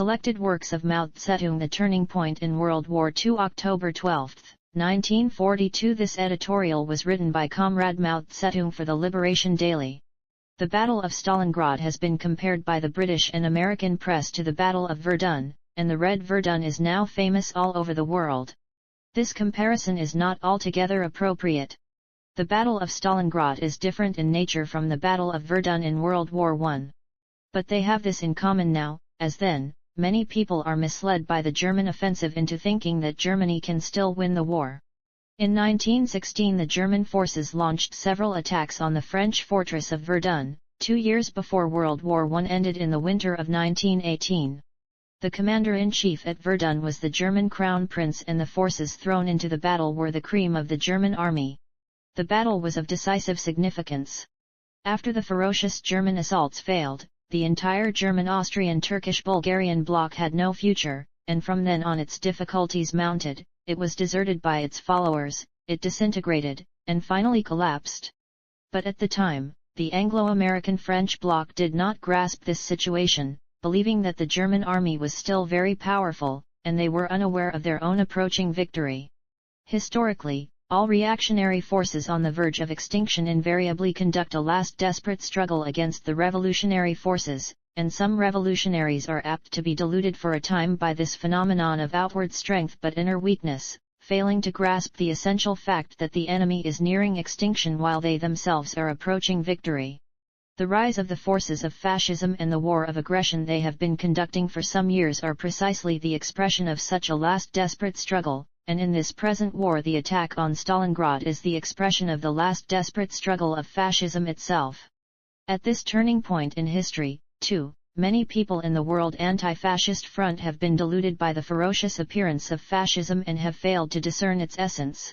Selected works of Mao Zedong. The Turning Point in World War II, October 12, 1942. This editorial was written by Comrade Mao Zedong for the Liberation Daily. The Battle of Stalingrad has been compared by the British and American press to the Battle of Verdun, and the Red Verdun is now famous all over the world. This comparison is not altogether appropriate. The Battle of Stalingrad is different in nature from the Battle of Verdun in World War I. But they have this in common now, as then. Many people are misled by the German offensive into thinking that Germany can still win the war. In 1916 the German forces launched several attacks on the French fortress of Verdun, 2 years before World War I ended in the winter of 1918. The commander-in-chief at Verdun was the German Crown Prince, and the forces thrown into the battle were the cream of the German army. The battle was of decisive significance. After the ferocious German assaults failed, the entire German, Austrian, Turkish, Bulgarian bloc had no future, and from then on its difficulties mounted. It was deserted by its followers, it disintegrated, and finally collapsed. But at the time, the Anglo-American French bloc did not grasp this situation, believing that the German army was still very powerful, and they were unaware of their own approaching victory. Historically, all reactionary forces on the verge of extinction invariably conduct a last desperate struggle against the revolutionary forces, and some revolutionaries are apt to be deluded for a time by this phenomenon of outward strength but inner weakness, failing to grasp the essential fact that the enemy is nearing extinction while they themselves are approaching victory. The rise of the forces of fascism and the war of aggression they have been conducting for some years are precisely the expression of such a last desperate struggle, and in this present war the attack on Stalingrad is the expression of the last desperate struggle of fascism itself. At this turning point in history, too, many people in the World Anti-Fascist Front have been deluded by the ferocious appearance of fascism and have failed to discern its essence.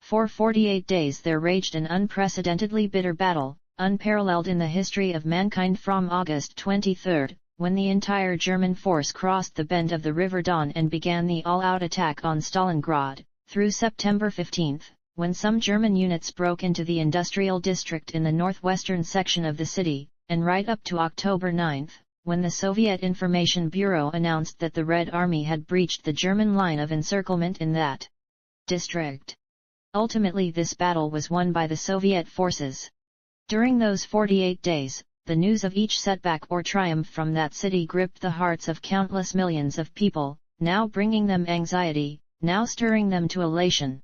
For 48 days there raged an unprecedentedly bitter battle, unparalleled in the history of mankind, from August 23, when the entire German force crossed the bend of the River Don and began the all-out attack on Stalingrad, through September 15, when some German units broke into the industrial district in the northwestern section of the city, and right up to October 9, when the Soviet Information Bureau announced that the Red Army had breached the German line of encirclement in that district. Ultimately this battle was won by the Soviet forces. During those 48 days, the news of each setback or triumph from that city gripped the hearts of countless millions of people, now bringing them anxiety, now stirring them to elation.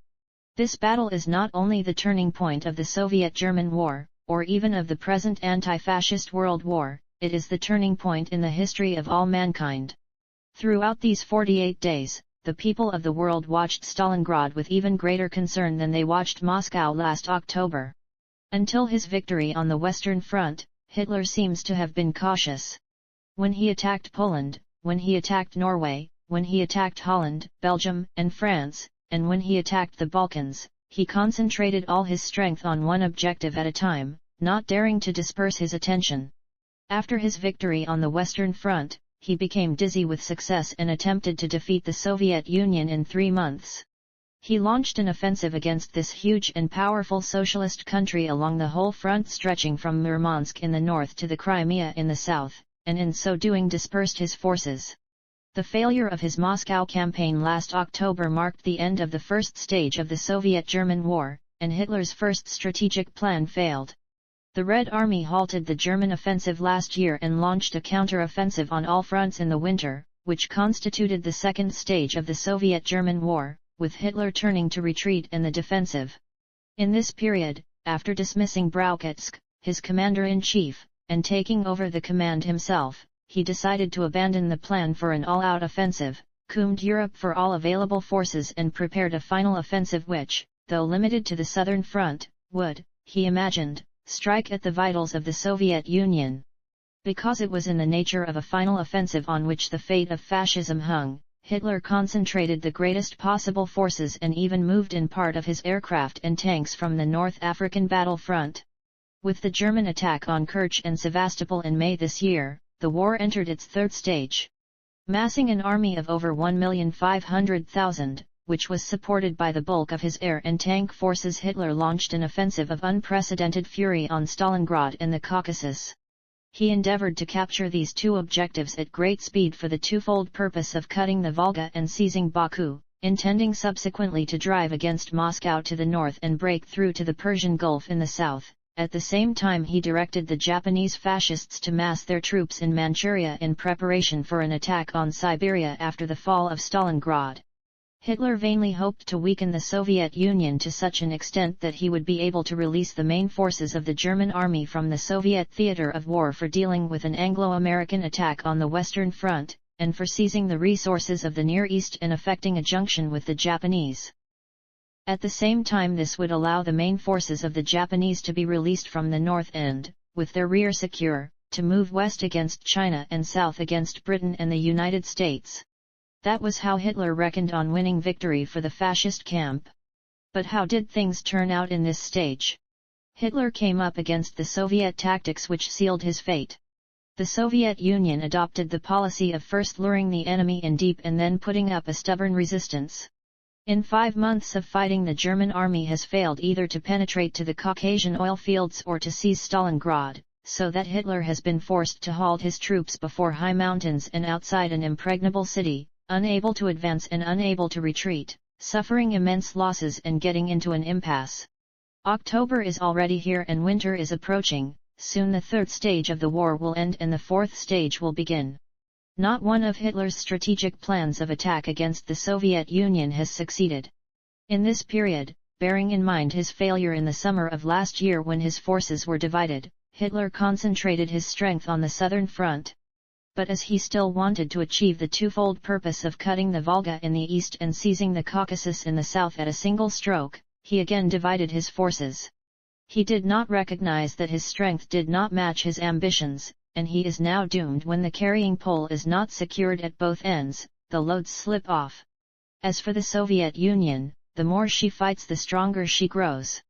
This battle is not only the turning point of the Soviet-German War, or even of the present anti-fascist world war, it is the turning point in the history of all mankind. Throughout these 48 days, the people of the world watched Stalingrad with even greater concern than they watched Moscow last October. Until his victory on the Western Front, Hitler seems to have been cautious. When he attacked Poland, when he attacked Norway, when he attacked Holland, Belgium, and France, and when he attacked the Balkans, he concentrated all his strength on one objective at a time, not daring to disperse his attention. After his victory on the Western Front, he became dizzy with success and attempted to defeat the Soviet Union in 3 months. He launched an offensive against this huge and powerful socialist country along the whole front stretching from Murmansk in the north to the Crimea in the south, and in so doing dispersed his forces. The failure of his Moscow campaign last October marked the end of the first stage of the Soviet-German War, and Hitler's first strategic plan failed. The Red Army halted the German offensive last year and launched a counter-offensive on all fronts in the winter, which constituted the second stage of the Soviet-German War, with Hitler turning to retreat and the defensive. In this period, after dismissing Brauchitsk, his commander-in-chief, and taking over the command himself, he decided to abandon the plan for an all-out offensive, combed Europe for all available forces and prepared a final offensive which, though limited to the southern front, would, he imagined, strike at the vitals of the Soviet Union. Because it was in the nature of a final offensive on which the fate of fascism hung, Hitler concentrated the greatest possible forces and even moved in part of his aircraft and tanks from the North African battlefront. With the German attack on Kerch and Sevastopol in May this year, the war entered its third stage. Massing an army of over 1,500,000, which was supported by the bulk of his air and tank forces, Hitler launched an offensive of unprecedented fury on Stalingrad and the Caucasus. He endeavored to capture these two objectives at great speed for the twofold purpose of cutting the Volga and seizing Baku, intending subsequently to drive against Moscow to the north and break through to the Persian Gulf in the south. At the same time he directed the Japanese fascists to mass their troops in Manchuria in preparation for an attack on Siberia after the fall of Stalingrad. Hitler vainly hoped to weaken the Soviet Union to such an extent that he would be able to release the main forces of the German army from the Soviet theater of war for dealing with an Anglo-American attack on the Western Front, and for seizing the resources of the Near East and effecting a junction with the Japanese. At the same time this would allow the main forces of the Japanese to be released from the north and, with their rear secure, to move west against China and south against Britain and the United States. That was how Hitler reckoned on winning victory for the fascist camp. But how did things turn out in this stage? Hitler came up against the Soviet tactics which sealed his fate. The Soviet Union adopted the policy of first luring the enemy in deep and then putting up a stubborn resistance. In 5 months of fighting the German army has failed either to penetrate to the Caucasian oil fields or to seize Stalingrad, so that Hitler has been forced to halt his troops before high mountains and outside an impregnable city, unable to advance and unable to retreat, suffering immense losses and getting into an impasse. October is already here and winter is approaching. Soon the third stage of the war will end and the fourth stage will begin. Not one of Hitler's strategic plans of attack against the Soviet Union has succeeded. In this period, bearing in mind his failure in the summer of last year when his forces were divided, Hitler concentrated his strength on the southern front. But as he still wanted to achieve the twofold purpose of cutting the Volga in the east and seizing the Caucasus in the south at a single stroke, he again divided his forces. He did not recognize that his strength did not match his ambitions, and he is now doomed when the carrying pole is not secured at both ends, the loads slip off. As for the Soviet Union, the more she fights the stronger she grows.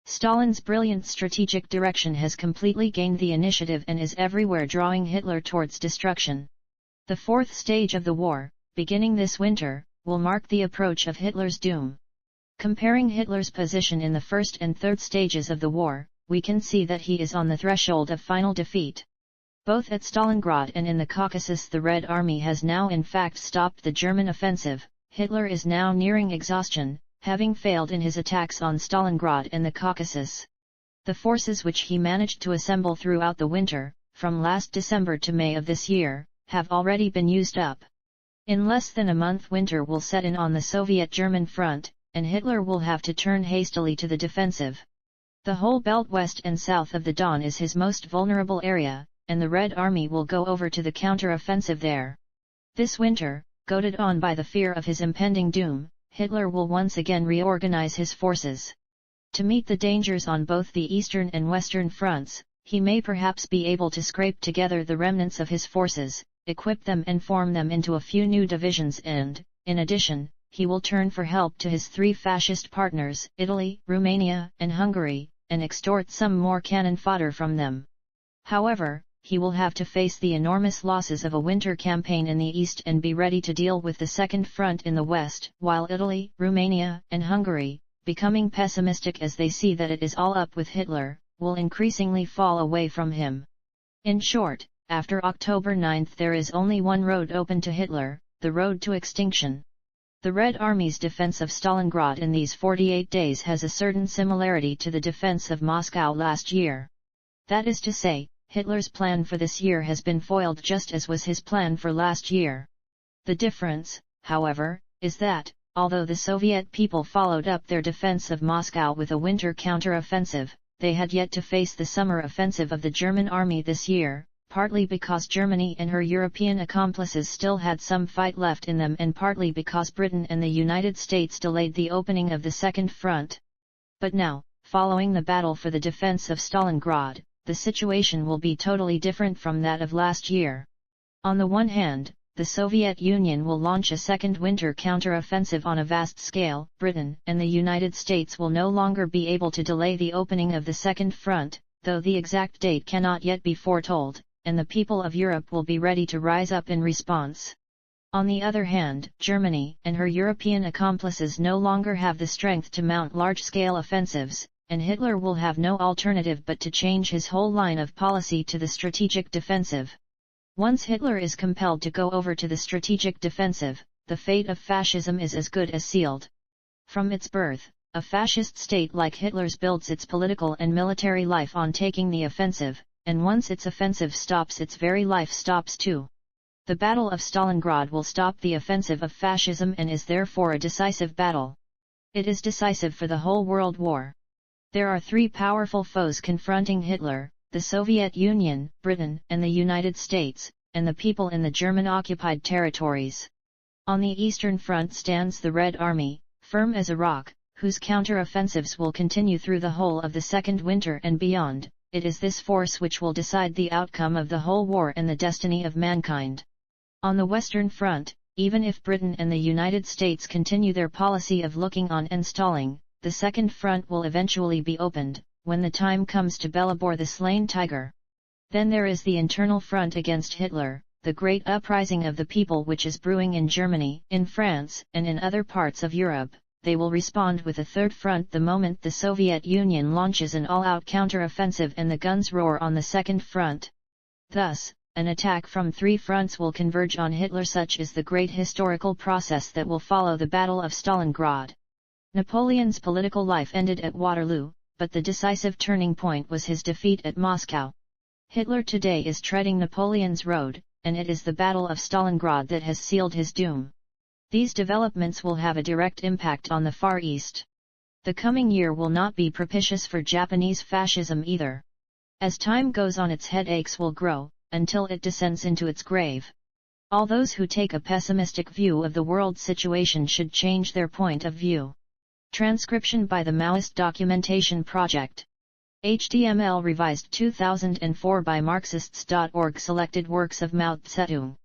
Stalin's brilliant strategic direction has completely gained the initiative and is everywhere drawing Hitler towards destruction. The fourth stage of the war, beginning this winter, will mark the approach of Hitler's doom. Comparing Hitler's position in the first and third stages of the war, we can see that he is on the threshold of final defeat. Both at Stalingrad and in the Caucasus the Red Army has now in fact stopped the German offensive. Hitler is now nearing exhaustion, having failed in his attacks on Stalingrad and the Caucasus. The forces which he managed to assemble throughout the winter, from last December to May of this year, have already been used up. In less than a month winter will set in on the Soviet-German front, and Hitler will have to turn hastily to the defensive. The whole belt west and south of the Don is his most vulnerable area, and the Red Army will go over to the counter-offensive there. This winter, goaded on by the fear of his impending doom, Hitler will once again reorganize his forces. To meet the dangers on both the eastern and western fronts, he may perhaps be able to scrape together the remnants of his forces, equip them and form them into a few new divisions and, in addition, he will turn for help to his three fascist partners, Italy, Romania, and Hungary, and extort some more cannon fodder from them. However, he will have to face the enormous losses of a winter campaign in the east and be ready to deal with the second front in the west, while Italy, Romania, and Hungary, becoming pessimistic as they see that it is all up with Hitler, will increasingly fall away from him. In short, after October 9 there is only one road open to Hitler, the road to extinction. The Red Army's defense of Stalingrad in these 48 days has a certain similarity to the defense of Moscow last year. That is to say, Hitler's plan for this year has been foiled just as was his plan for last year. The difference, however, is that, although the Soviet people followed up their defense of Moscow with a winter counter-offensive, they had yet to face the summer offensive of the German army this year, partly because Germany and her European accomplices still had some fight left in them and partly because Britain and the United States delayed the opening of the second front. But now, following the battle for the defense of Stalingrad, the situation will be totally different from that of last year. On the one hand, the Soviet Union will launch a second winter counter-offensive on a vast scale. Britain and the United States will no longer be able to delay the opening of the second front, though the exact date cannot yet be foretold, and the people of Europe will be ready to rise up in response. On the other hand, Germany and her European accomplices no longer have the strength to mount large-scale offensives, and Hitler will have no alternative but to change his whole line of policy to the strategic defensive. Once Hitler is compelled to go over to the strategic defensive, the fate of fascism is as good as sealed. From its birth, a fascist state like Hitler's builds its political and military life on taking the offensive, and once its offensive stops, its very life stops too. The Battle of Stalingrad will stop the offensive of fascism and is therefore a decisive battle. It is decisive for the whole World War. There are three powerful foes confronting Hitler: the Soviet Union, Britain, and the United States, and the people in the German-occupied territories. On the Eastern Front stands the Red Army, firm as a rock, whose counter-offensives will continue through the whole of the Second Winter and beyond. It is this force which will decide the outcome of the whole war and the destiny of mankind. On the Western Front, even if Britain and the United States continue their policy of looking on and stalling, the Second Front will eventually be opened, when the time comes to bellabore the slain tiger. Then there is the internal front against Hitler, the great uprising of the people which is brewing in Germany, in France, and in other parts of Europe. They will respond with a third front the moment the Soviet Union launches an all-out counter-offensive and the guns roar on the Second Front. Thus, an attack from three fronts will converge on Hitler. Such is the great historical process that will follow the Battle of Stalingrad. Napoleon's political life ended at Waterloo, but the decisive turning point was his defeat at Moscow. Hitler today is treading Napoleon's road, and it is the Battle of Stalingrad that has sealed his doom. These developments will have a direct impact on the Far East. The coming year will not be propitious for Japanese fascism either. As time goes on, its headaches will grow, until it descends into its grave. All those who take a pessimistic view of the world situation should change their point of view. Transcription by the Maoist Documentation Project. HTML revised 2004 by Marxists.org. Selected works of Mao Zedong.